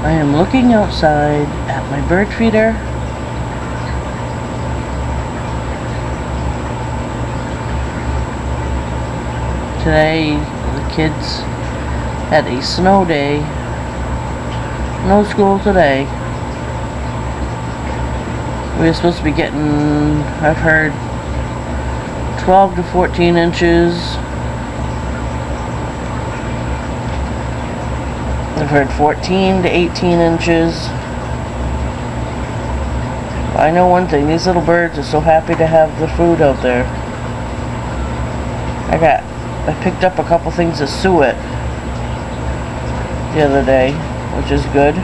I am looking outside at my bird feeder. Today, the kids had a snow day. No school today. We're supposed to be getting, I've heard, 12 to 14 inches. I've heard 14 to 18 inches. I know one thing, these little birds are so happy to have the food out there. I picked up a couple things of suet the other day, which is good.